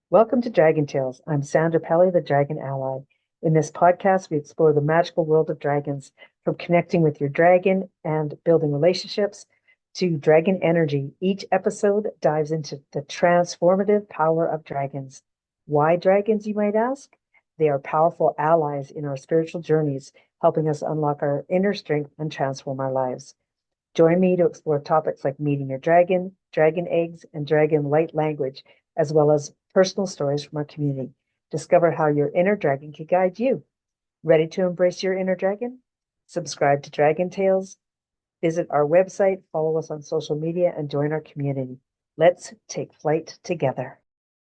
Welcome to Dragon Tales. I'm Sandra Pelly, the Dragon Ally. In this podcast, we explore the magical world of dragons, from connecting with your dragon and building relationships to dragon energy. Each episode dives into the transformative power of dragons. Why dragons, you might ask? They are powerful allies in our spiritual journeys, helping us unlock our inner strength and transform our lives. Join me to explore topics like meeting your dragon, dragon eggs, and dragon light language, as well as personal stories from our community. Discover how your inner dragon can guide you. Ready to embrace your inner dragon? Subscribe to Dragon Tales, visit our website, follow us on social media, and join our community. Let's take flight together.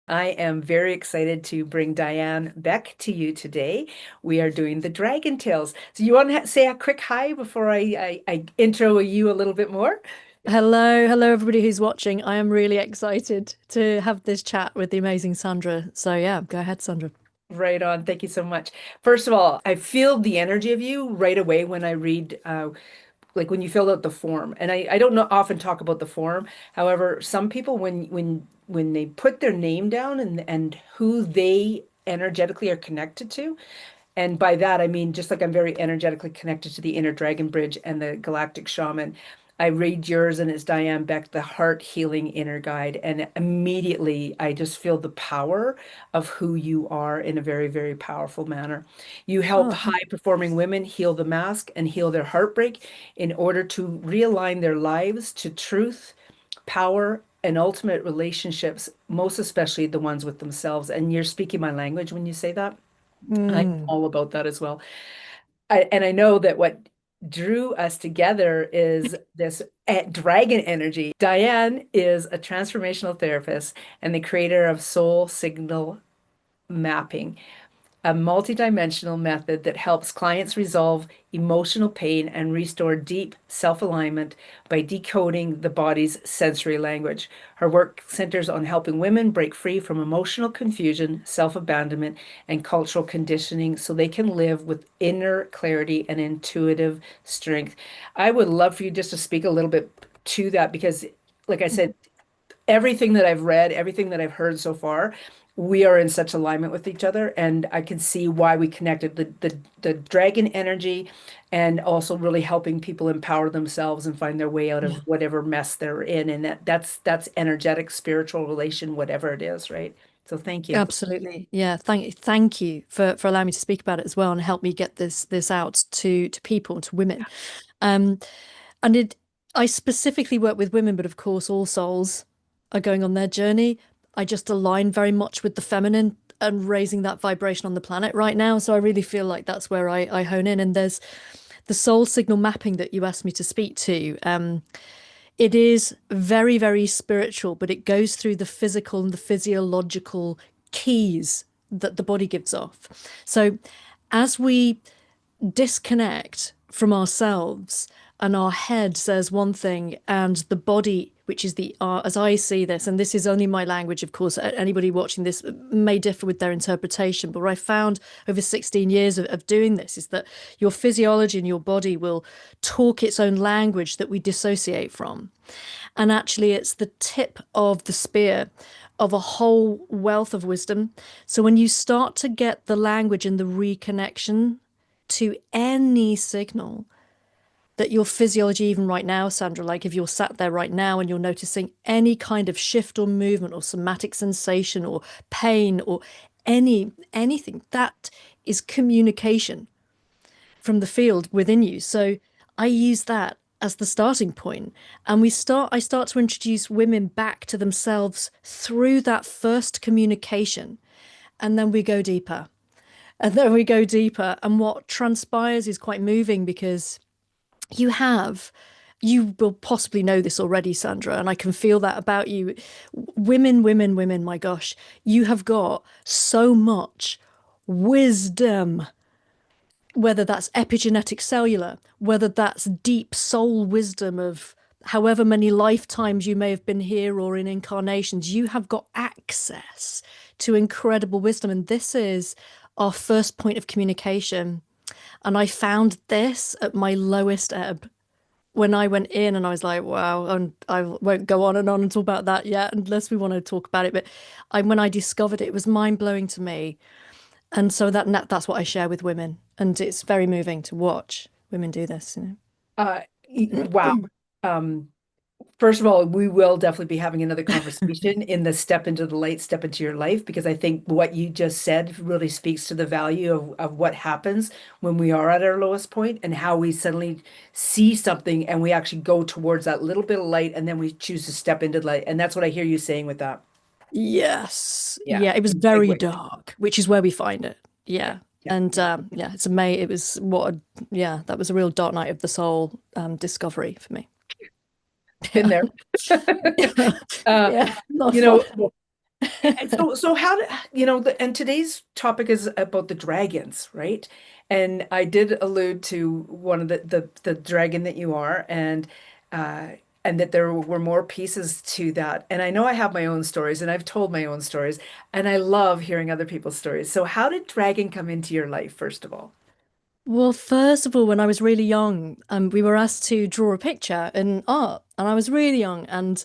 I am very excited to bring Diane Beck to you today. We are doing the Dragon Tales. So you want to say a quick hi before I intro you a little bit more? Hello, everybody who's watching. I am really excited to have this chat with the amazing Sandra. So yeah, go ahead, Sandra. Right on. Thank you so much. First of all, I feel the energy of you right away when I read, like when you filled out the form. And I don't know, often talk about the form. However, some people, when they put their name down and who they energetically are connected to, and by that, I mean, just like I'm very energetically connected to the inner dragon bridge and the galactic shaman. I read yours and it's Diane Beck, the heart healing inner guide. And immediately I just feel the power of who you are in a very, very powerful manner. You help Oh, high performing women heal the mask and heal their heartbreak in order to realign their lives to truth, power, and ultimate relationships, most especially the ones with themselves. And you're speaking my language when you say that. I'm mm. all about that as well. And I know that what drew us together is this dragon energy. Diane is a transformational therapist and the creator of soul signal mapping, a multidimensional method that helps clients resolve emotional pain and restore deep self-alignment by decoding the body's sensory language. Her work centers on helping women break free from emotional confusion, self-abandonment, and cultural conditioning so they can live with inner clarity and intuitive strength. I would love for you just to speak a little bit to that because, like I said, everything that I've read, everything that I've heard so far, we are in such alignment with each other, and I can see why we connected the dragon energy, and also really helping people empower themselves and find their way out of Yeah, whatever mess they're in, and that's energetic, spiritual relation, whatever it is, right? So thank you. absolutely. Yeah, thank you for allowing me to speak about it as well and help me get this out to people, to women. Um, and I specifically work with women, but of course all souls are going on their journey. I just align very much with the feminine and raising that vibration on the planet right now. So I really feel like that's where I hone in. And there's the soul signal mapping that you asked me to speak to. It is very, very spiritual, but it goes through the physical and the physiological keys that the body gives off. So as we disconnect from ourselves and our head says one thing and the body, which is the as I see this, and this is only my language, of course, anybody watching this may differ with their interpretation, but what I found over 16 years of doing this is that your physiology and your body will talk its own language that we dissociate from, and actually it's the tip of the spear of a whole wealth of wisdom. So when you start to get the language and the reconnection to any signal that your physiology, even right now, Sandra, like if you're sat there right now and you're noticing any kind of shift or movement or somatic sensation or pain or anything, that is communication from the field within you. So I use that as the starting point, and I start to introduce women back to themselves through that first communication, and then we go deeper. And then we go deeper. And what transpires is quite moving because you have, you will possibly know this already, Sandra, and I can feel that about you. Women, my gosh, you have got so much wisdom, whether that's epigenetic cellular, whether that's deep soul wisdom of however many lifetimes you may have been here or in incarnations, you have got access to incredible wisdom. And this is our first point of communication. And I found this at my lowest ebb when I went in and I was like, wow, and I won't go on and talk about that yet unless we want to talk about it. But when I discovered it, it was mind blowing to me. And so that's what I share with women. And it's very moving to watch women do this, you Uh, wow. know. Um, First of all, we will definitely be having another conversation in the step into the light, step into your life, because I think what you just said really speaks to the value of what happens when we are at our lowest point and how we suddenly see something and we actually go towards that little bit of light and then we choose to step into the light. And that's what I hear you saying with that. Yes. Yeah, Yeah, it was in big very ways. dark, which is where we find it. Yeah, Yeah. yeah, And yeah. yeah, it was yeah, that was a real dark night of the soul discovery for me. Been Yeah. there. Uh, Yeah, not you fun. know, and so how do and today's topic is about the dragons, right? And I did allude to one of the dragon that you are, uh and that there were more pieces to that. And I know I have my own stories and I've told my own stories, and I love hearing other people's stories. So how did dragon come into your life, first of all? Well, first of all, when I was really young, we were asked to draw a picture in art, and I was really young, and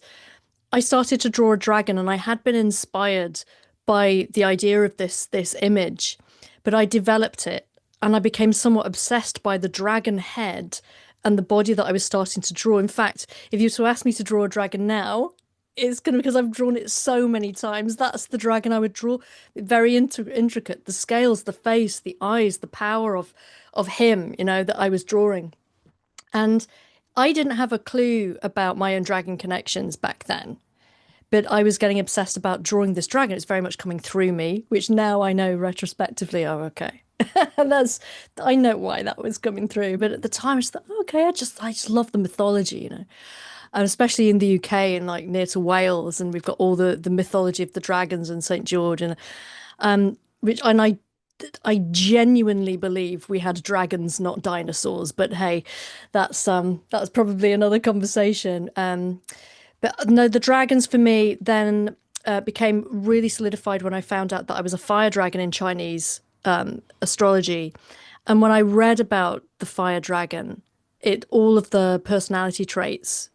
I started to draw a dragon, and I had been inspired by the idea of this image, but I developed it, and I became somewhat obsessed by the dragon head and the body that I was starting to draw. In fact, if you were to ask me to draw a dragon now, it's gonna because I've drawn it so many times. That's the dragon I would draw. Very intricate, the scales, the face, the eyes, the power of him, that I was drawing. And I didn't have a clue about my own dragon connections back then, but I was getting obsessed about drawing this dragon. It's very much coming through me, which now I know retrospectively, oh, okay. And I know why that was coming through. But at the time, I just thought, "Oh, okay, I just love the mythology. And especially in the UK and like near to Wales, and we've got all the mythology of the dragons and St. George, and which, and I genuinely believe we had dragons, not dinosaurs. But hey, that's probably another conversation. But no, the dragons for me then became really solidified when I found out that I was a fire dragon in Chinese astrology. And when I read about the fire dragon, all of the personality traits,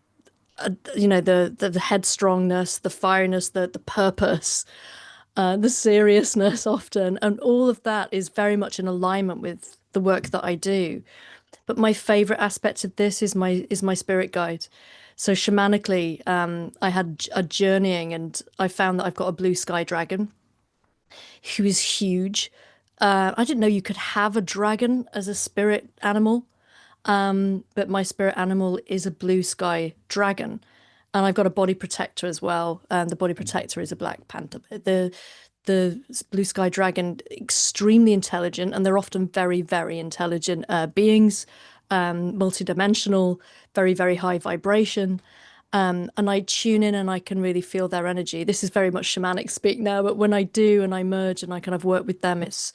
the headstrongness, the fieriness, the purpose, the seriousness often, and all of that is very much in alignment with the work that I do. But my favorite aspect of this is my spirit guide. So shamanically, I had a journeying, and I found that I've got a blue sky dragon who is huge. I didn't know you could have a dragon as a spirit animal, but my spirit animal is a blue sky dragon. And I've got a body protector as well. And the body protector is a black panther. The blue sky dragon, extremely intelligent, and they're often very, very intelligent beings, multidimensional, very, very high vibration. And I tune in and I can really feel their energy. This is very much shamanic speak now, but when I do and I merge and I kind of work with them, it's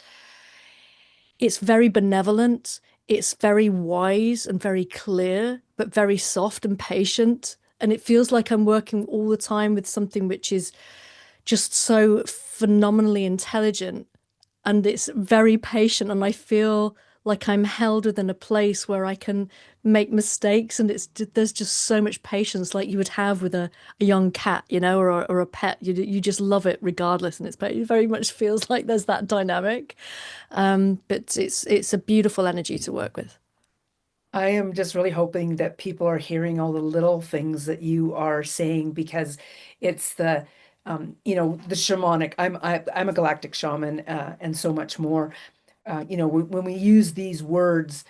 very benevolent. It's very wise and very clear, but very soft and patient. And it feels like I'm working all the time with something which is just so phenomenally intelligent, and it's very patient, and I feel like I'm held within a place where I can make mistakes, and there's just so much patience like you would have with a young cat, or a pet. You just love it regardless, and it very much feels like there's that dynamic. But it's a beautiful energy to work with. I am just really hoping that people are hearing all the little things that you are saying, because it's the shamanic. I'm a galactic shaman, and so much more. When we use these words,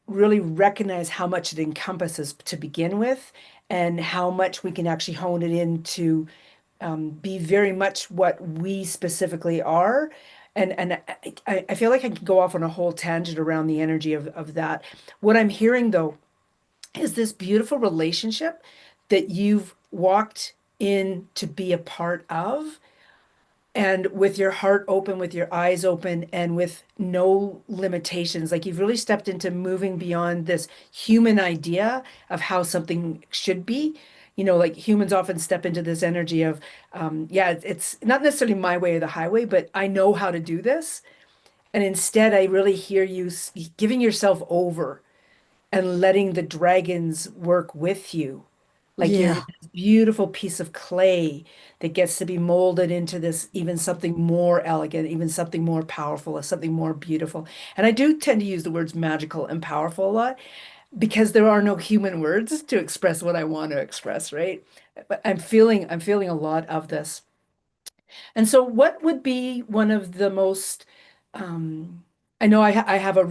really recognize how much it encompasses to begin with, and how much we can actually hone it into be very much what we specifically are. And I feel like I can go off on a whole tangent around the energy of that. What I'm hearing though is this beautiful relationship that you've walked in to be a part of, and with your heart open, with your eyes open, and with no limitations. Like you've really stepped into moving beyond this human idea of how something should be. Like humans often step into this energy of, yeah, it's not necessarily my way or the highway, but I know how to do this. And instead, I really hear you giving yourself over and letting the dragons work with you. Like you're Yeah. this beautiful piece of clay that gets to be molded into this even something more elegant, even something more powerful, or something more beautiful. And I do tend to use the words magical and powerful a lot because there are no human words to express what I want to express, right? But I'm feeling a lot of this. And so what would be one of the most um I know I have a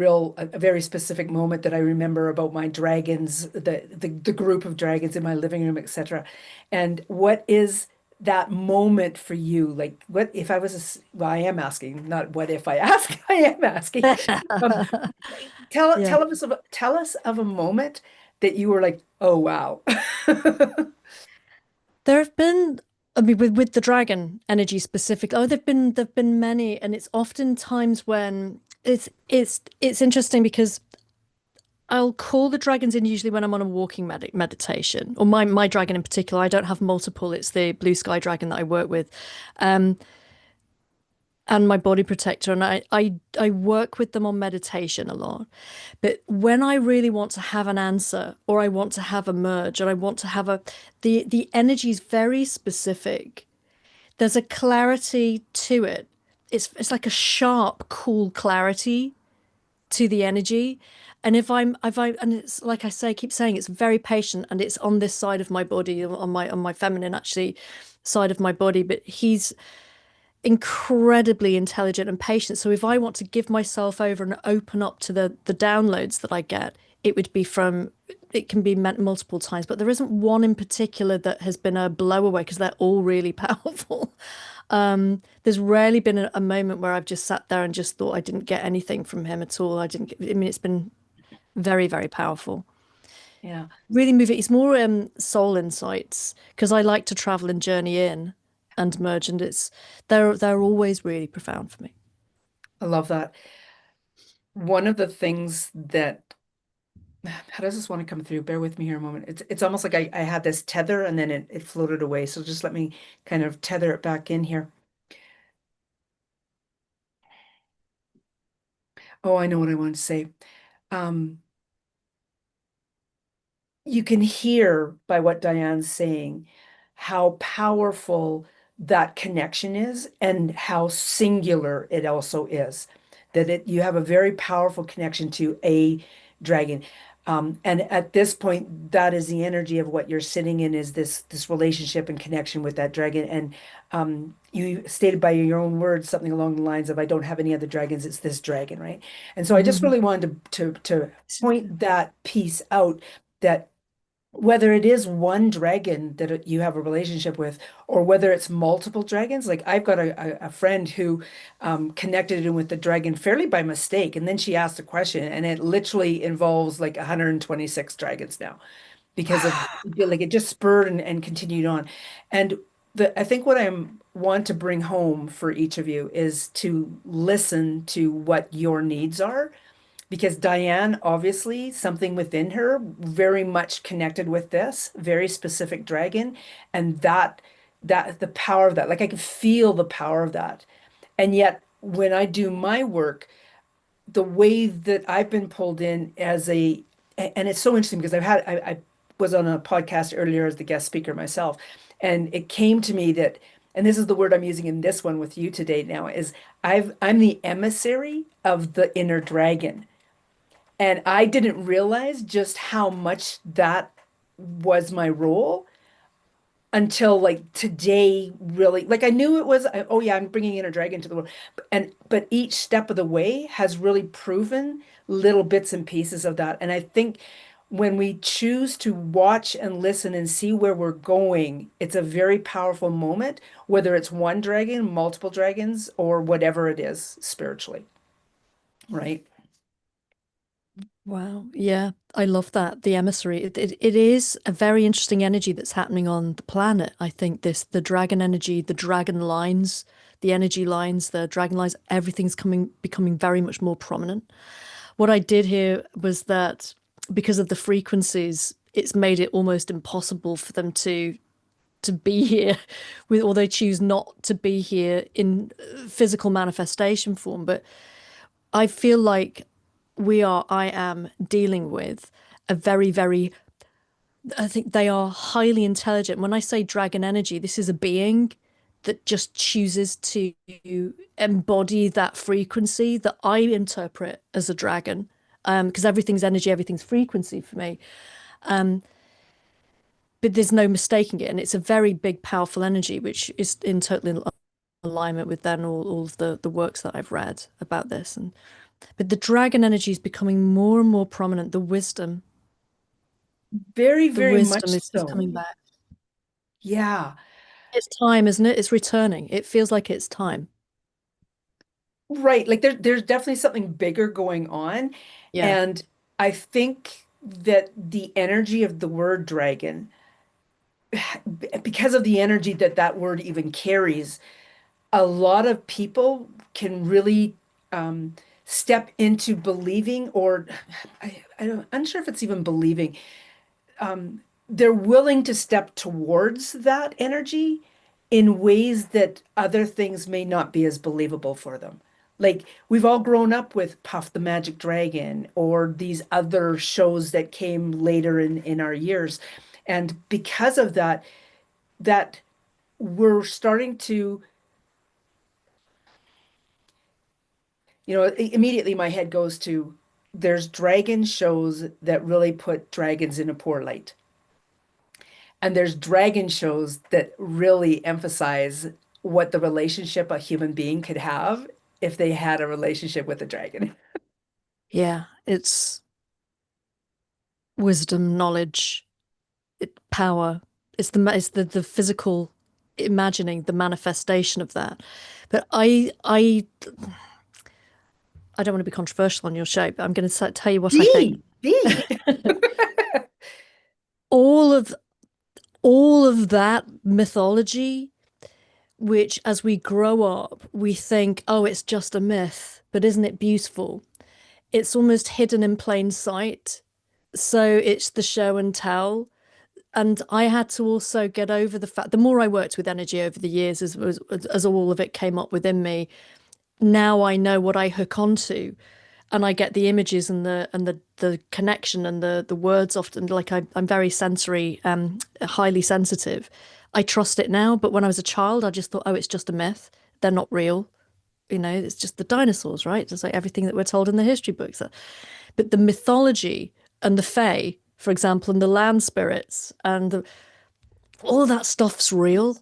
very specific moment that I remember about my dragons, the group of dragons in my living room, etc. And what is that moment for you? Like what if I was well, I am asking, not what if I ask, I am asking. Um, Yeah. tell us of a moment that you were like, oh wow. There have been, I mean, with the dragon energy specific. Oh, there've been many, and it's often times when it's interesting because I'll call the dragons in usually when I'm on a walking meditation, or my dragon in particular. I don't have multiple. It's the blue sky dragon that I work with, um, and my body protector, and I work with them on meditation a lot. But when I really want to have an answer, or I want to have a merge, or I want to have the energy is very specific. There's a clarity to it. It's like a sharp, cool clarity to the energy. And and it's like I say, I keep saying it's very patient, and it's on this side of my body, on my feminine actually side of my body. But he's incredibly intelligent and patient. So if I want to give myself over and open up to the downloads that I get, it would be from it can be meant multiple times, but there isn't one in particular that has been a blow away because they're all really powerful. There's rarely been a moment where I've just sat there and just thought I didn't get anything from him at all. I mean, it's been very, very powerful. Yeah, Really moving. It's more soul insights because I like to travel and journey in and merge, and they're always really profound for me. I love that. One of the things that how does this want to come through? Bear with me here a moment. It's almost like I had this tether and then it floated away. So just let me kind of tether it back in here. Oh, I know what I want to say. Um, you can hear by what Diane's saying how powerful that connection is and how singular it also is. That you have a very powerful connection to a dragon. And at this point, that is the energy of what you're sitting in is this relationship and connection with that dragon. And you stated by your own words something along the lines of, "I don't have any other dragons. It's this dragon, right?" And so I just Mhm. really wanted to point that piece out that whether it is one dragon that you have a relationship with, or whether it's multiple dragons, like I've got a friend who connected in with the dragon fairly by mistake, and then she asked a question, and it literally involves like 126 dragons now because of like it just spurred and continued on. And I think what want to bring home for each of you is to listen to what your needs are because Diane, obviously, something within her very much connected with this very specific dragon, and that the power of that, like I can feel the power of that. And yet, when I do my work, the way that I've been pulled in and it's so interesting because I was on a podcast earlier as the guest speaker myself, and it came to me that, and this is the word I'm using in this one with you today now, is I'm the emissary of the inner dragon. And I didn't realize just how much that was my role until like today, really. Like I knew it was, oh yeah, I'm bringing in a dragon to the world. But each step of the way has really proven little bits and pieces of that. And I think when we choose to watch and listen and see where we're going, it's a very powerful moment, whether it's one dragon, multiple dragons, or whatever it is spiritually, right? Wow. Yeah, I love that. The emissary. It is a very interesting energy that's happening on the planet. I think the dragon energy, the dragon lines, the energy lines, the dragon lines, everything's becoming very much more prominent. What I did hear was that because of the frequencies, it's made it almost impossible for them to be here with, or they choose not to be here in physical manifestation form. But I feel like I am dealing with are very, very, I think they are highly intelligent. When I say dragon energy, this is a being that just chooses to embody that frequency that I interpret as a dragon. Because everything's energy, everything's frequency for me. But there's no mistaking it. And it's a very big, powerful energy, which is in total alignment with then all of the works that I've read about this. And but the dragon energy is becoming more and more prominent. Very, The very wisdom much is so. coming back. Yeah. It's time, isn't it? It's returning. It feels like it's time. Right. Like there's definitely something bigger going on. Yeah. And I think that the energy of the word dragon, because of the energy that that word even carries, a lot of people can really step into believing, or I don't, I'm unsure if it's even believing. They're willing to step towards that energy in ways that other things may not be as believable for them. Like we've all grown up with Puff the Magic Dragon or these other shows that came later in our years. And because of that, that we're starting to, immediately my head goes to there's dragon shows that really put dragons in a poor light. And there's dragon shows that really emphasize what the relationship a human being could have if they had a relationship with a dragon. Yeah. It's wisdom, knowledge, power. It's the physical imagining, the manifestation of that. But I don't want to be controversial on your show, but I'm going to tell you what I think. B. all of all of that mythology, which as we grow up, we think, oh, it's just a myth, but isn't it beautiful? It's almost hidden in plain sight. So it's the show and tell. And I had to also get over the fact, the more I worked with energy over the years, as all of it came up within me, now I know what I hook onto, and I get the images and the connection and the words often. Like I'm very sensory, highly sensitive. I trust it now, but when I was a child, I just thought, oh, it's just a myth. They're not real. It's just the dinosaurs, right? Just like everything that we're told in the history books. But the mythology and the fae, for example, and the land spirits all that stuff's real.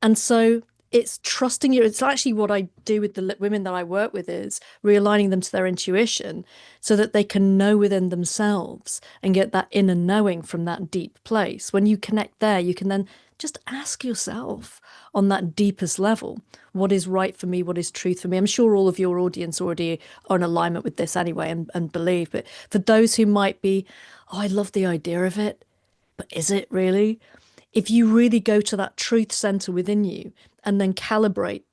And so it's trusting you. It's actually what I do with the women that I work with is realigning them to their intuition so that they can know within themselves and get that inner knowing from that deep place. When you connect there, you can then just ask yourself on that deepest level, what is right for me? What is truth for me? I'm sure all of your audience already are in alignment with this anyway and believe, but for those who might be, oh, I love the idea of it, but is it really? If you really go to that truth center within you and then calibrate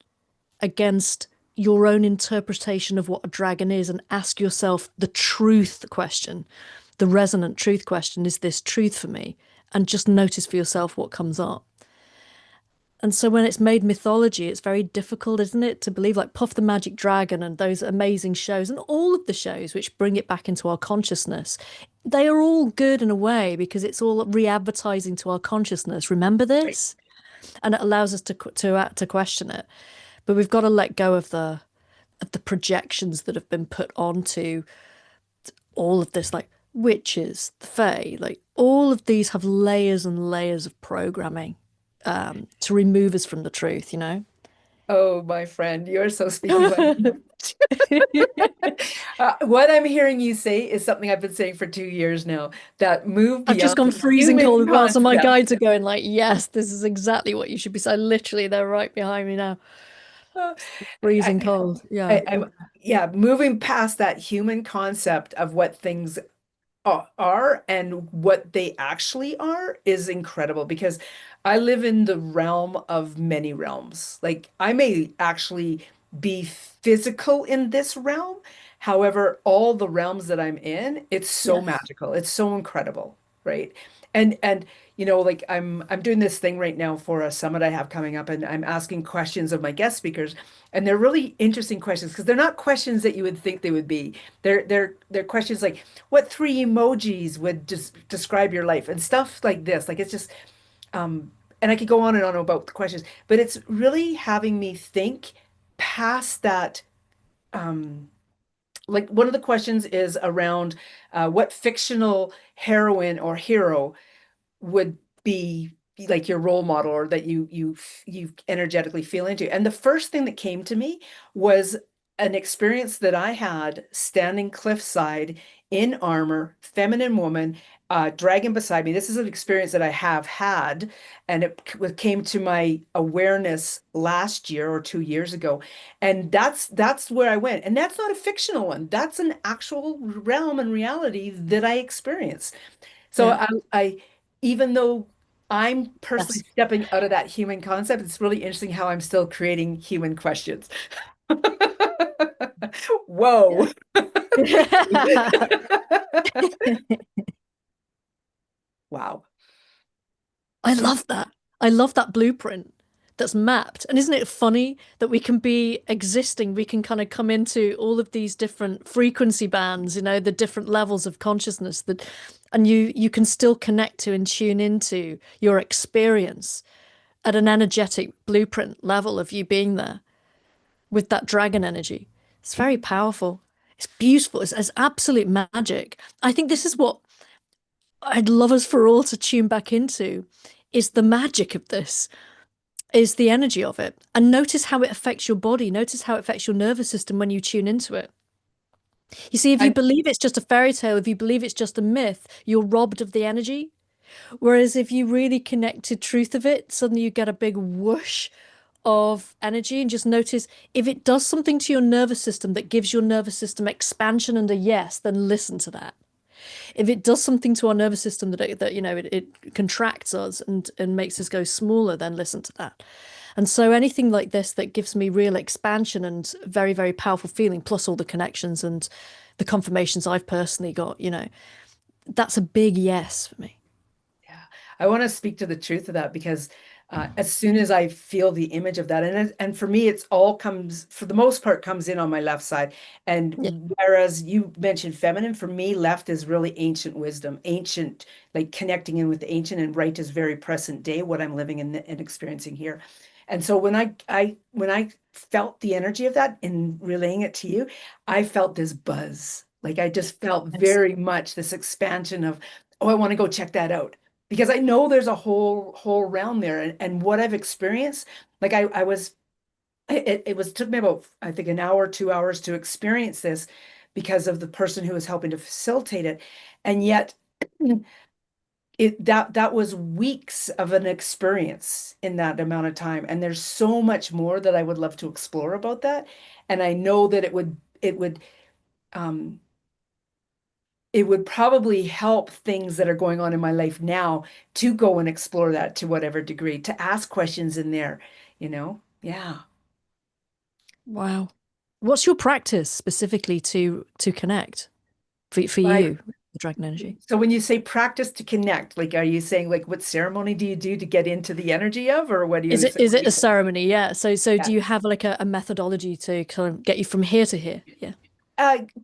against your own interpretation of what a dragon is and ask yourself the truth question, the resonant truth question, is this truth for me? And just notice for yourself what comes up. And so when it's made mythology, it's very difficult, isn't it, to believe like Puff the Magic Dragon and those amazing shows and all of the shows which bring it back into our consciousness. They are all good in a way because it's all re-advertising to our consciousness. Remember Right. this? And it allows us to question it. But we've got to let go of the projections that have been put onto all of this, like witches, the fae, like all of these have layers and layers of programming to remove us from the truth. Oh, my friend, you're so speaking my language. What I'm hearing you say is something I've been saying for 2 years now, that move I've just beyond gone freezing cold human as well, so my concept. guides are going like, yes, this is exactly what you should be saying. Literally, they're right behind me now. Freezing I, cold. Yeah. yeah, moving past that human concept of what things are and what they actually are is incredible because I live in the realm of many realms. Like I may actually be physical in this realm. However, all the realms that I'm in, it's so Yes. magical. It's so incredible, right? And like I'm doing this thing right now for a summit I have coming up, and I'm asking questions of my guest speakers, and they're really interesting questions because they're not questions that you would think they would be. They're questions like, what three emojis would just describe your life and stuff like this. Like it's just and I could go on and on about the questions, but it's really having me think past that. Like one of the questions is around what fictional heroine or hero would be like your role model, or that you energetically feel into. And the first thing that came to me was an experience that I had standing cliffside in armor, feminine woman, dragon beside me. This is an experience that I have had, and it came to my awareness last year or 2 years ago. And that's where I went. And that's not a fictional one. That's an actual realm and reality that I experienced. So Yeah. I even though I'm personally Yes. stepping out of that human concept, it's really interesting how I'm still creating human questions. Whoa. Yeah. Wow. I love that. I love that blueprint that's mapped. And isn't it funny that we can be existing, we can kind of come into all of these different frequency bands, the different levels of consciousness that, and you can still connect to and tune into your experience at an energetic blueprint level of you being there with that dragon energy. It's very powerful. It's beautiful. It's absolute magic. I think this is what I'd love us for all to tune back into is the magic of this, is the energy of it. And notice how it affects your body. Notice how it affects your nervous system when you tune into it. You see, if you I, believe it's just a fairy tale, if you believe it's just a myth, you're robbed of the energy. Whereas if you really connect to truth of it, suddenly you get a big whoosh of energy. And just notice if it does something to your nervous system that gives your nervous system expansion and a yes, then listen to that. If it does something to our nervous system that it contracts us and makes us go smaller, then listen to that. And so anything like this that gives me real expansion and very, very powerful feeling, plus all the connections and the confirmations I've personally got, that's a big yes for me. yeah, I want to speak to the truth of that because as soon as I feel the image of that, and for me, it's all comes for the most part comes in on my left side. Yeah. And whereas you mentioned feminine, for me, left is really ancient wisdom, ancient, like connecting in with the ancient, and right is very present day, what I'm living in and experiencing here. And so when I felt the energy of that and relaying it to you, I felt this buzz. Like I just felt Yes. very much this expansion of, oh, I want to go check that out because I know there's a whole realm there, and what I've experienced, like I was it was took me about I think an hour, 2 hours to experience this because of the person who was helping to facilitate it. And yet that was weeks of an experience in that amount of time. And there's so much more that I would love to explore about that. And I know that um it would probably help things that are going on in my life now to go and explore that to whatever degree, to ask questions in there, you know? Yeah. Wow. What's your practice specifically to connect for Right. you, the dragon energy? So when you say practice to connect, like, are you saying like what ceremony do you do to get into the energy of, or what do Is you it say? is it a ceremony? Yeah. So Yeah. do you have like a methodology to kind of get you from here to here? Yeah.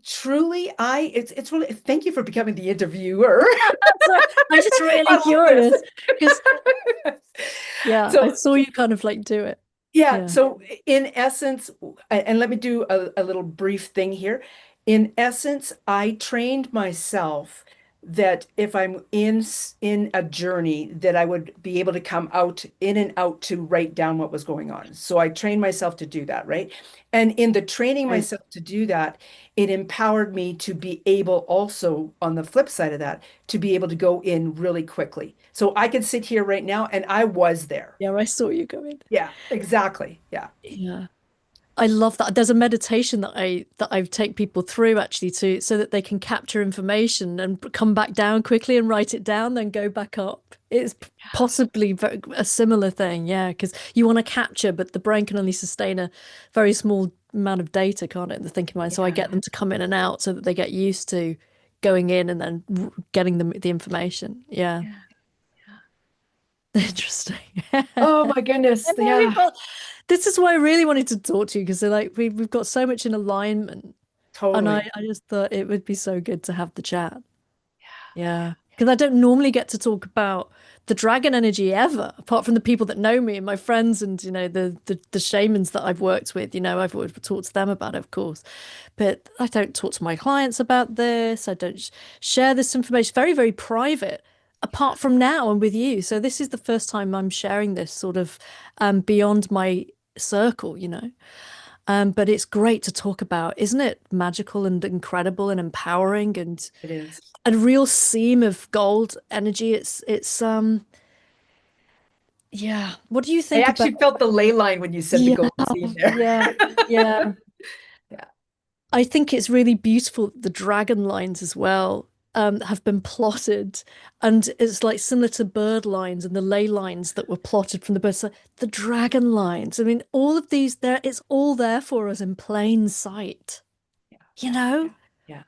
Truly, it's really, thank you for becoming the interviewer. So I'm just really I love this. curious because yeah, I So saw you kind of like do it. yeah, Yeah. so in essence, and let me do a little brief thing here. In essence, I trained myself that if I'm in a journey, that I would be able to come out in and out to write down what was going on. So I trained myself to do that, right? And in the training Right. myself to do that, it empowered me to be able also, on the flip side of that, to be able to go in really quickly. So I could sit here right now and I was there. Yeah, I saw you go in. Yeah, exactly. Yeah. Yeah. I love that. There's a meditation that I take people through actually to so that they can capture information and come back down quickly and write it down, then go back up. It's possibly a similar thing, yeah, because you want to capture, but the brain can only sustain a very small amount of data, can't it? The thinking mind. So I get Yeah. them to come in and out so that they get used to going in and then getting the information. Yeah. Yeah. Interesting. Oh my goodness. Anyway, Yeah, well, this is why I really wanted to talk to you because like we've got so much in alignment, and totally. I just thought it would be so good to have the chat. Yeah, because I don't normally get to talk about the dragon energy ever, apart from the people that know me and my friends and the shamans that I've worked with. I've always talked to them about it, of course, but I don't talk to my clients about this. I don't share this information. Very, very private. Apart from now and with you. So this is the first time I'm sharing this sort of beyond my circle. But it's great to talk about, isn't it? Magical and incredible and empowering and It is. a real seam of gold energy. It's yeah. What do you I think about actually felt the ley line when you said the yeah, golden seed there. yeah, yeah. Yeah. I think it's really beautiful. The dragon lines as well have been plotted, and it's like similar to bird lines and the ley lines that were plotted from the birds. So the dragon lines. I mean, all of these there. It's all there for us in plain sight. Yeah. You know? Yeah.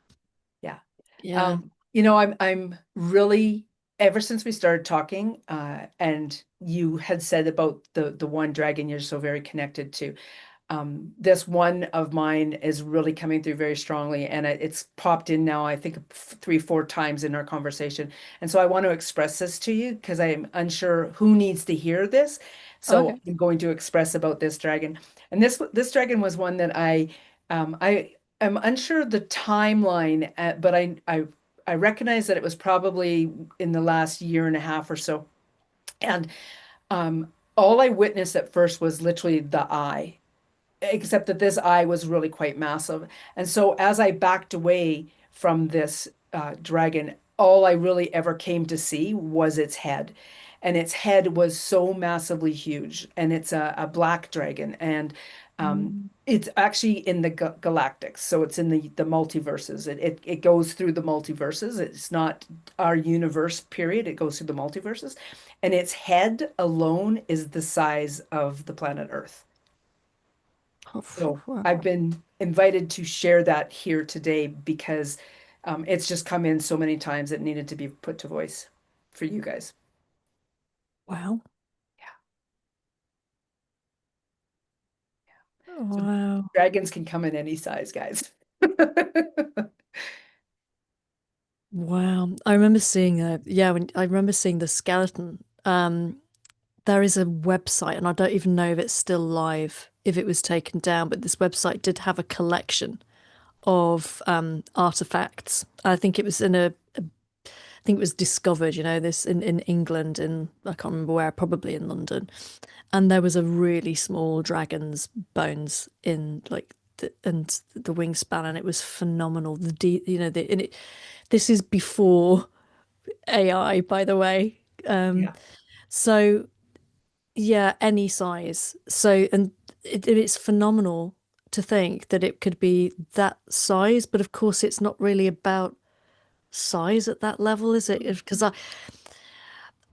Yeah. Yeah. Yeah. I'm really, ever since we started talking, and you had said about the one dragon you're so very connected to. This one of mine is really coming through very strongly, and it's popped in now, I think 3, 4 times in our conversation. And so I want to express this to you because I'm unsure who needs to hear this. So Okay. I'm going to express about this dragon. And this dragon was one that I am unsure of the timeline, but I recognize that it was probably in the last year and a half or so. And all I witnessed at first was literally the eye, except that this eye was really quite massive. And so as I backed away from this dragon, all I really ever came to see was its head. And its head was so massively huge. And it's a black dragon. And Mm. it's actually in the galactics. So it's in the multiverses. It goes through the multiverses. It's not our universe, period. It goes through the multiverses. And its head alone is the size of the planet Earth. So I've been invited to share that here today because it's just come in so many times it needed to be put to voice for you guys. Wow. Yeah. So Wow. dragons can come in any size, guys. Wow. I remember seeing when I remember seeing the skeleton. There is a website, and I don't even know if it's still live, if it was taken down, but this website did have a collection of artifacts. I think it was I think it was discovered, this in England, in I can't remember where, probably in London. And there was a really small dragon's bones in like and the wingspan, and it was phenomenal. This is before AI, by the way. Yeah. So yeah, any size. So and it's phenomenal to think that it could be that size, but of course it's not really about size at that level, is it? Because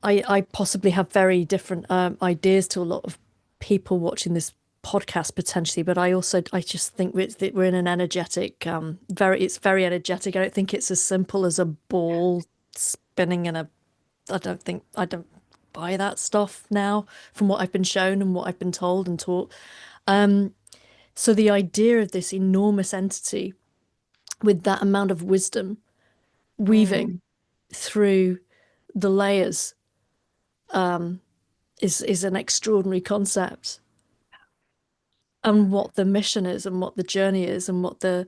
I possibly have very different ideas to a lot of people watching this podcast potentially, but I just think we're in an energetic it's very energetic. I don't think it's as simple as a ball spinning in a I don't buy that stuff now from what I've been shown and what I've been told and taught. So the idea of this enormous entity with that amount of wisdom Mm. weaving through the layers is an extraordinary concept. And what the mission is and what the journey is and what the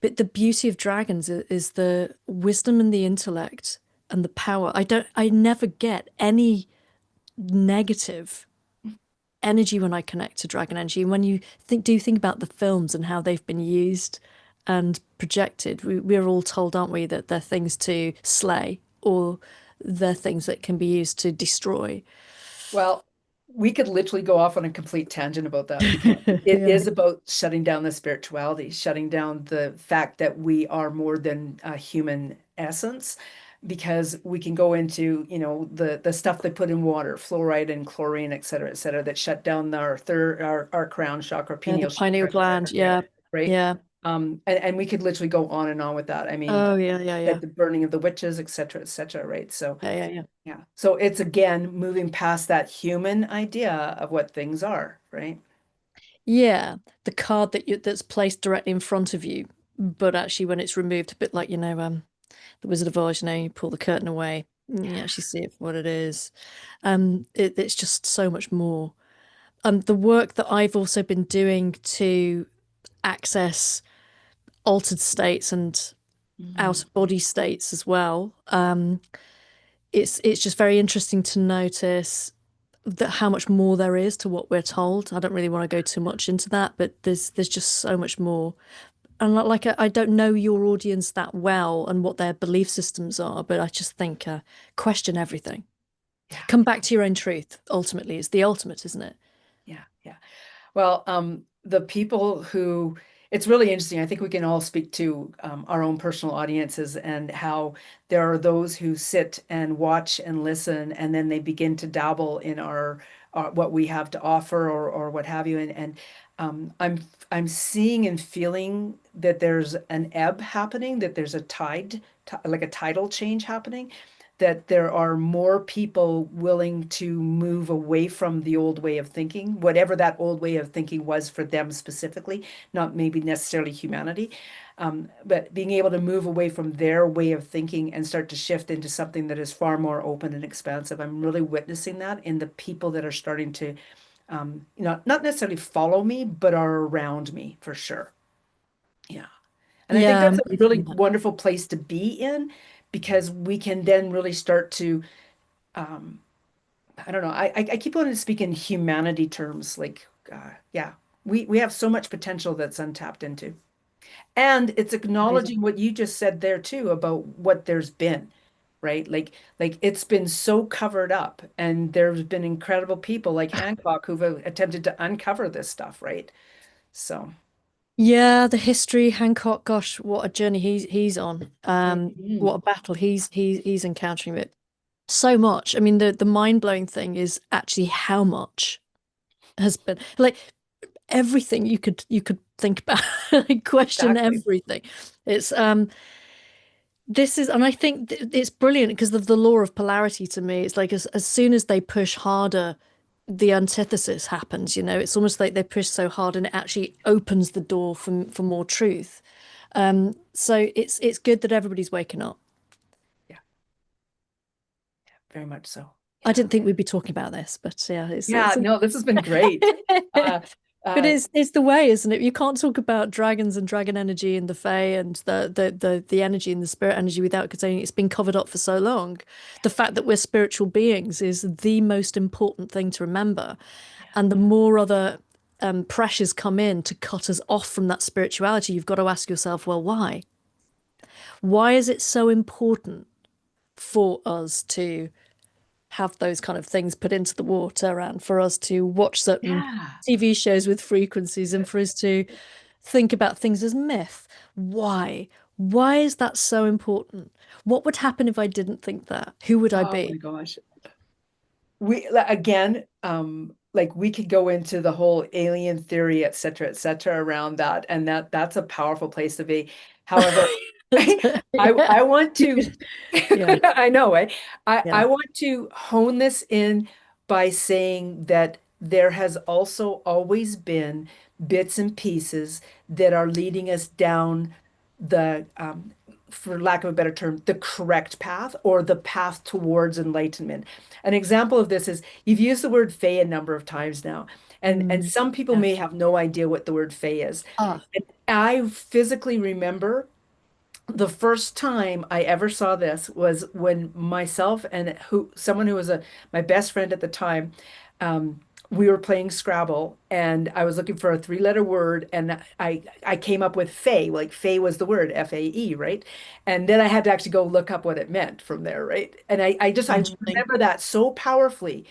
but the beauty of dragons is the wisdom and the intellect and the power. I never get any negative energy when I connect to dragon energy. And when you think about the films and how they've been used and projected, we're all told, aren't we, that they're things to slay or they're things that can be used to destroy. Well, we could literally go off on a complete tangent about that because it Yeah. is about shutting down the spirituality, shutting down the fact that we are more than a human essence, because we can go into, the stuff they put in water, fluoride and chlorine, et cetera, that shut down our third, our crown chakra, Yeah, the pineal pineal chakra, gland. Yeah. right? Yeah. And we could literally go on and on with that. I mean, Oh yeah, yeah, yeah. the burning of the witches, et cetera, right? So Yeah, yeah, yeah. yeah. So it's again moving past that human idea of what things are, right? Yeah, the card that's placed directly in front of you, but actually when it's removed, a bit like, the Wizard of Oz, you pull the curtain away, and you actually see it for what it is. It's just so much more. The work that I've also been doing to access altered states and out Mhm. of body states as well. It's just very interesting to notice that how much more there is to what we're told. I don't really want to go too much into that, but there's just so much more. And like I don't know your audience that well and what their belief systems are, but I just think question everything. Yeah. Come back to your own truth. Ultimately, is the ultimate, isn't it? Yeah. Yeah. Well, the people who, it's really interesting. I think we can all speak to our own personal audiences and how there are those who sit and watch and listen, and then they begin to dabble in our what we have to offer or what have you. And I'm seeing and feeling that there's an ebb happening, that there's a like a tidal change happening, that there are more people willing to move away from the old way of thinking, whatever that old way of thinking was for them specifically, not maybe necessarily humanity, but being able to move away from their way of thinking and start to shift into something that is far more open and expansive. I'm really witnessing that in the people that are starting to, not necessarily follow me, but are around me for sure. Yeah. And I think Yeah, that's I'm a really noticing that. wonderful place to be in because we can then really start to, um, I don't know, I keep wanting to speak in humanity terms, like, yeah, we have so much potential that's untapped into. And it's Amazing. acknowledging what you just said there too about what there's been, right? Like it's been so covered up, and there's been incredible people like Hancock who've attempted to uncover this stuff, right? So, Yeah, the history, Hancock, gosh, what a journey he's on. What mhm. a battle he's encountering with. So much. I mean, the mind-blowing thing is actually how much has been like everything you could think about, like, question Exactly. everything. It's this is, and I think it's brilliant because of the law of polarity to me. It's like as soon as they push harder, the antithesis happens, It's almost like they push so hard and it actually opens the door for more truth. So it's good that everybody's waking up. Yeah, very much so. I Yeah. didn't think we'd be talking about this, but yeah, Yeah, it's no, this has been great. Uh, but uh, it's the way, isn't it? You can't talk about dragons and dragon energy and the fae and the energy and the spirit energy without saying it's been covered up for so long. The fact that we're spiritual beings is the most important thing to remember. yeah, And the more other pressures come in to cut us off from that spirituality, you've got to ask yourself, well, why? Why is it so important for us to have those kind of things put into the water and for us to watch certain yeah. TV shows with frequencies and for us to think about things as myth? Why? Why is that so important? What would happen if I didn't think that? Who would I Oh be? my gosh. Again, like we could go into the whole alien theory, et cetera, around that, and that's a powerful place to be. However, I Yeah. want to, Yeah. I know, eh? I Yeah. want to hone this in by saying that there has also always been bits and pieces that are leading us down the, for lack of a better term, the correct path or the path towards enlightenment. An example of this is you've used the word "fey" a number of times now, and Mm, some people yeah. may have no idea what the word "fey" is. Ah, And I physically remember the first time I ever saw this was when myself and someone who was my best friend at the time, we were playing Scrabble, and I was looking for a three-letter word, and I came up with "fey," like "fey" was the word, Fae, right? And then I had to actually go look up what it meant from there, right? And I interesting. remember that so powerfully.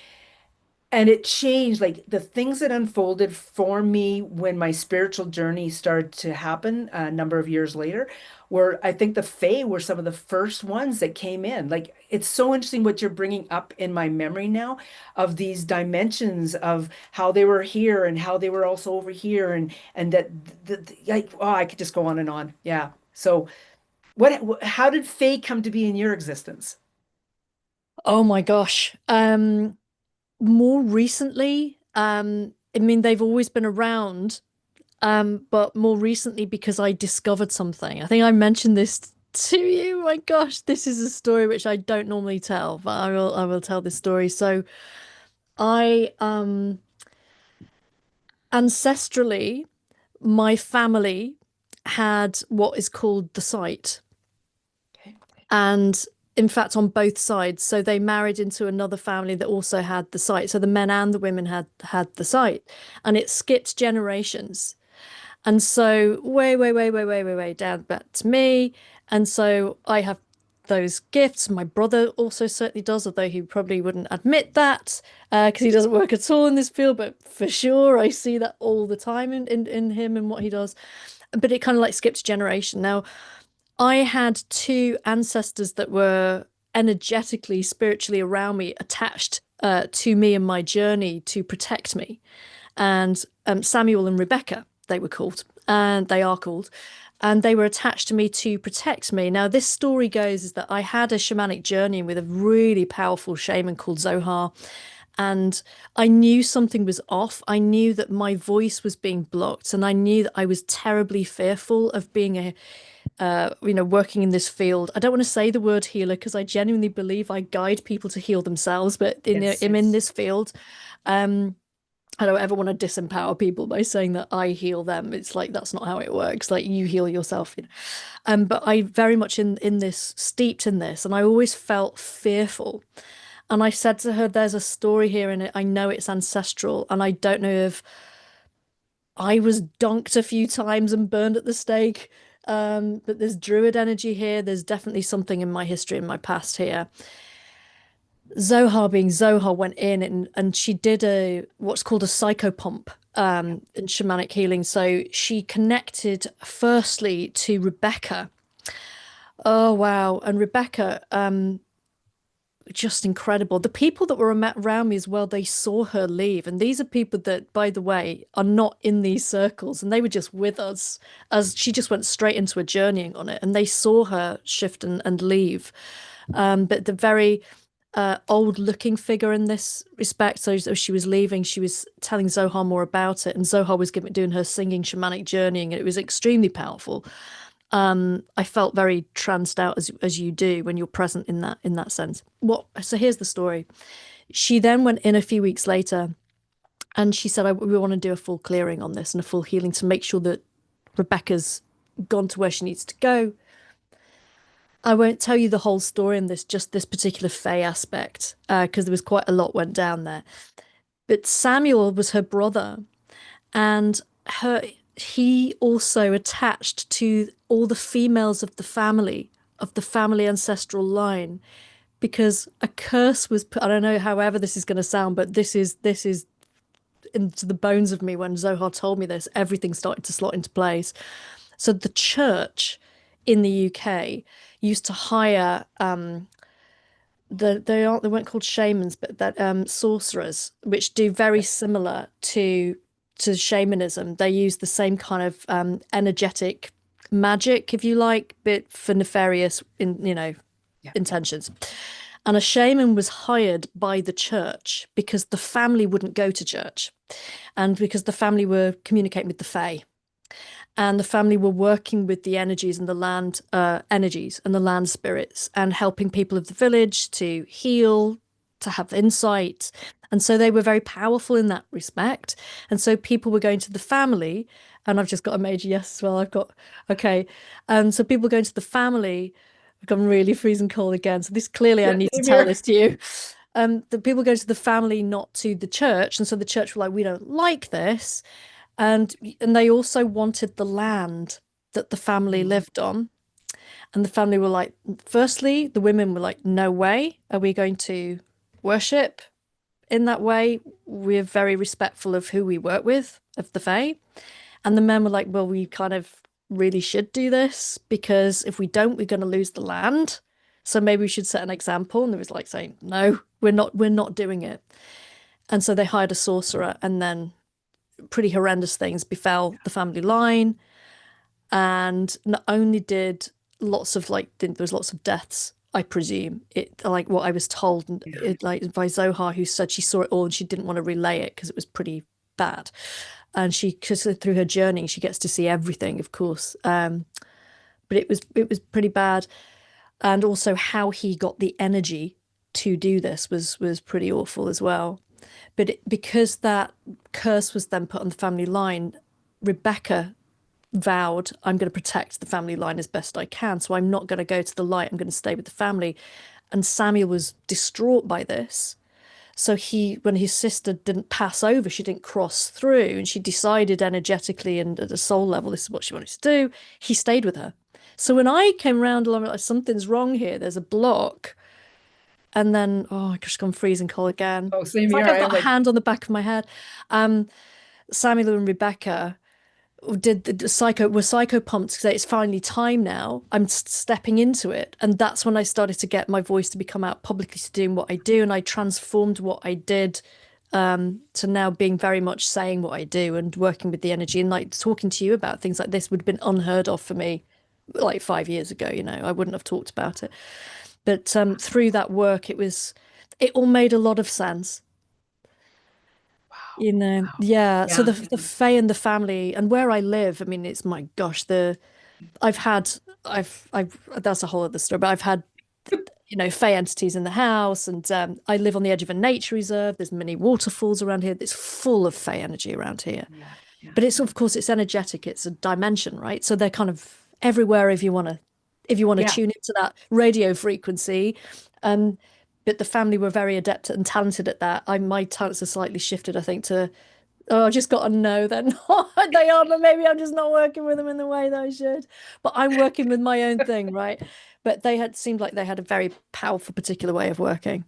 And it changed, like the things that unfolded for me when my spiritual journey started to happen a number of years later, were I think the Fae were some of the first ones that came in. Like it's so interesting what you're bringing up in my memory now of these dimensions of how they were here and how they were also over here, and that like, oh, I could just go on and on. Yeah. So how did Fae come to be in your existence? Oh my gosh. More recently, I mean, they've always been around, but more recently because I discovered something. I think I mentioned this to you. My gosh, this is a story which I don't normally tell, but I will tell this story. So I ancestrally, my family had what is called the sight. Okay. And in fact, on both sides. So they married into another family that also had the sight. So the men and the women had the sight. And it skipped generations. And so way down back to me. And so I have those gifts. My brother also certainly does, although he probably wouldn't admit that because he doesn't work at all in this field. But for sure, I see that all the time in him and what he does. But it kind of like skips generation. Now, I had two ancestors that were energetically, spiritually around me, attached to me and my journey to protect me. And Samuel and Rebecca, they were called, and they are called. And they were attached to me to protect me. Now, this story goes is that I had a shamanic journey with a really powerful shaman called Zohar. And I knew something was off. I knew that my voice was being blocked, and I knew that I was terribly fearful of being working in this field. I don't want to say the word healer because I genuinely believe I guide people to heal themselves, but Yes, I'm in yes. this field. I don't ever want to disempower people by saying that I heal them. It's like that's not how it works. Like you heal yourself. But I very much in this steeped in this, and I always felt fearful. And I said to her, "There's a story here in it. I know it's ancestral, and I don't know if I was donked a few times and burned at the stake. But there's druid energy here. There's definitely something in my history, in my past here." Zohar being Zohar went in and she did a what's called a psychopomp in shamanic healing. So she connected firstly to Rebecca. Oh wow. And Rebecca, just incredible. The people that were around me as well, they saw her leave. And these are people that, by the way, are not in these circles. And they were just with us as she just went straight into a journeying on it. And they saw her shift and leave. But the very old looking figure in this respect. So as she was leaving, she was telling Zohar more about it. And Zohar was doing her singing shamanic journeying. And it was extremely powerful. I felt very tranced out as you do when you're present in that sense. So here's the story. She then went in a few weeks later and she said, we want to do a full clearing on this and a full healing to make sure that Rebecca's gone to where she needs to go. I won't tell you the whole story in this, just this particular Fae aspect, because there was quite a lot went down there. But Samuel was her brother, and he also attached to all the females of the family ancestral line, because a curse was put. I don't know, however this is going to sound, but this is into the bones of me. When Zohar told me this, everything started to slot into place. So the church in the UK used to hire they weren't called shamans, but that sorcerers, which do very similar to shamanism. They use the same kind of energetic magic, if you like, but for nefarious Yeah. intentions. And a shaman was hired by the church because the family wouldn't go to church, and because the family were communicating with the Fae, and the family were working with the energies and the land energies and the land spirits and helping people of the village to heal, to have insight. And so they were very powerful in that respect. And so people were going to the family, and I've just got a major yes as well. Okay. And so people going to the family. I've gone really freezing cold again. So this clearly I Yeah, need to same tell here. this to you. The people go to the family, not to the church. And so the church were like, we don't like this. And they also wanted the land that the family Mhm. lived on. And the family were like, firstly, the women were like, no way are we going to worship in that way. We're very respectful of who we work with, of the Fae. And the men were like, well, we kind of really should do this because if we don't, we're going to lose the land. So maybe we should set an example. And there was like saying, no, we're not doing it. And so they hired a sorcerer, and then pretty horrendous things befell the family line. And not only did lots of there was lots of deaths, I presume, it like what I was told, like by Zohar, who said she saw it all and she didn't want to relay it because it was pretty bad. And because through her journey, she gets to see everything, of course. But it was pretty bad. And also how he got the energy to do this was pretty awful as well. But because that curse was then put on the family line, Rebecca vowed, I'm going to protect the family line as best I can. So I'm not going to go to the light. I'm going to stay with the family. And Samuel was distraught by this. So when his sister didn't pass over, she didn't cross through, and she decided energetically and at a soul level, this is what she wanted to do. He stayed with her. So when I came around, I'm like, something's wrong here. There's a block. And then, oh, I just gone freezing cold again. Oh, same It's like here. I've I am got a like, hand on the back of my head. Samuel and Rebecca did the psycho pumped to say it's finally time now. I'm stepping into it. And that's when I started to get my voice to become out publicly to doing what I do. And I transformed what I did to now being very much saying what I do and working with the energy, and like talking to you about things like this would have been unheard of for me like 5 years ago. I wouldn't have talked about it. But through that work, it all made a lot of sense. wow. Yeah. So Yeah. the Fae and the family and where I live, I mean, it's my gosh, I've had, I've, that's a whole other story, but I've had, Fae entities in the house, and I live on the edge of a nature reserve. There's many waterfalls around here. It's full of Fae energy around here. Yeah. Yeah. But of course, it's energetic. It's a dimension, right? So they're kind of everywhere if you want to Yeah. tune into that radio frequency. Um, but the family were very adept and talented at that. My talents are slightly shifted, I think, to I just got to know they're not they are. Maybe I'm just not working with them in the way that I should. But I'm working with my own thing, right? But they had seemed like they had a very powerful, particular way of working.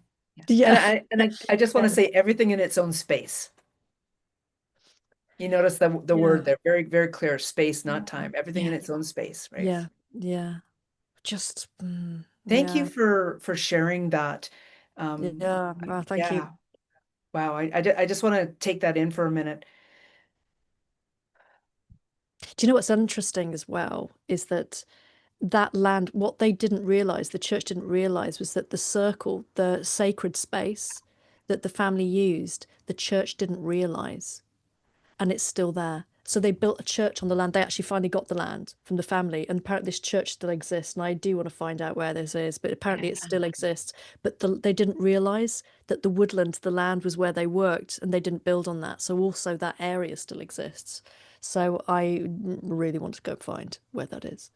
Yeah. Yeah. I just want to say everything in its own space. You notice the Yeah. word there, very, very clear, space, not time. Everything in Yeah. its own space, right? Yeah. Yeah. Just Thank you yeah. for sharing that. Yeah. Well, thank you. Yeah. Wow. I just want to take that in for a minute. Do you know what's interesting as well is that land, what they didn't realize, the church didn't realize, was that the circle, the sacred space that the family used, the church didn't realize, and it's still there. So they built a church on the land. They actually finally got the land from the family, and apparently this church still exists. And I do want to find out where this is, but apparently it still exists. But they didn't realize that the woodland, the land, was where they worked, and they didn't build on that. So also that area still exists. So I really want to go find where that is.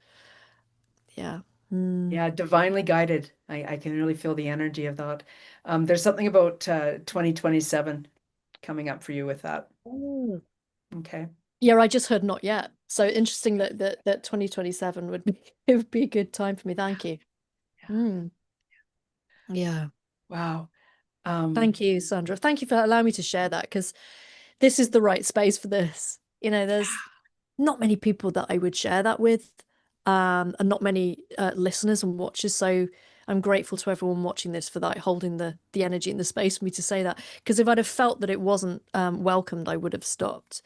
Yeah. Yeah, divinely guided. I can really feel the energy of that. There's something about 2027 coming up for you with that. Mm. Okay. Yeah, I just heard not yet. So interesting that 2027 would be it would be a good time for me. Thank you. Yeah. Mm. Yeah. Wow. Thank you, Sandra. Thank you for allowing me to share that, because this is the right space for this. There's not many people that I would share that with, and not many listeners and watchers. So I'm grateful to everyone watching this for that, holding the energy and the space for me to say that. Because if I'd have felt that it wasn't welcomed, I would have stopped.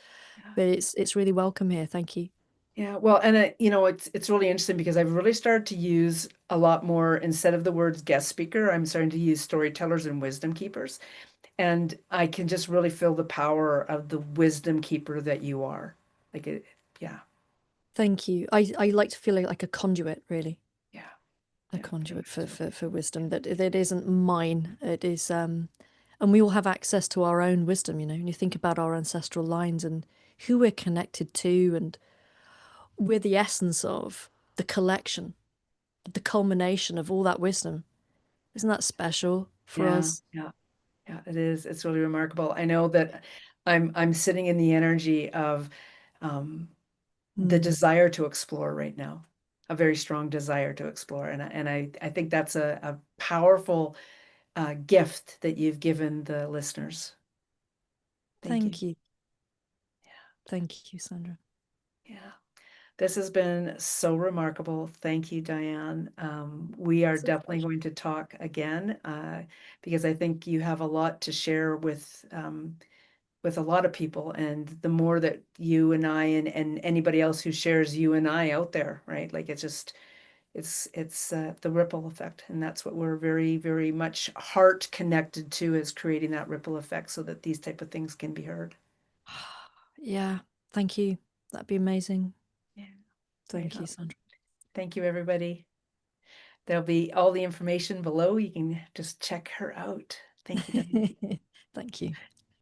But it's really welcome here. Thank you. Yeah, well, and it's really interesting because I've really started to use a lot more, instead of the words guest speaker, I'm starting to use storytellers and wisdom keepers. And I can just really feel the power of the wisdom keeper that you are. Like it, yeah, Thank you. I like to feel like a conduit, really. yeah, A yeah. conduit for wisdom that isn't mine. It is and we all have access to our own wisdom, and you think about our ancestral lines and who we're connected to, and we're the essence of the collection, the culmination of all that wisdom. Isn't that special for Yeah, us? yeah, yeah, it is. It's really remarkable. I know that I'm sitting in the energy of um the Mm. desire to explore right now, a very strong desire to explore. And I think that's a powerful gift that you've given the listeners. Thank you. Thank you, Sandra. Yeah. This has been so remarkable. Thank you, Diane. We are definitely going to talk again because I think you have a lot to share with a lot of people, and the more that you and I and anybody else who shares you and I out there, right? Like it's just it's the ripple effect, and that's what we're very, very much heart connected to, is creating that ripple effect so that these type of things can be heard. Yeah, thank you. That'd be amazing. Yeah. Thank you, Sandra. Thank you, everybody. There'll be all the information below. You can just check her out. Thank you, Diane. Thank you.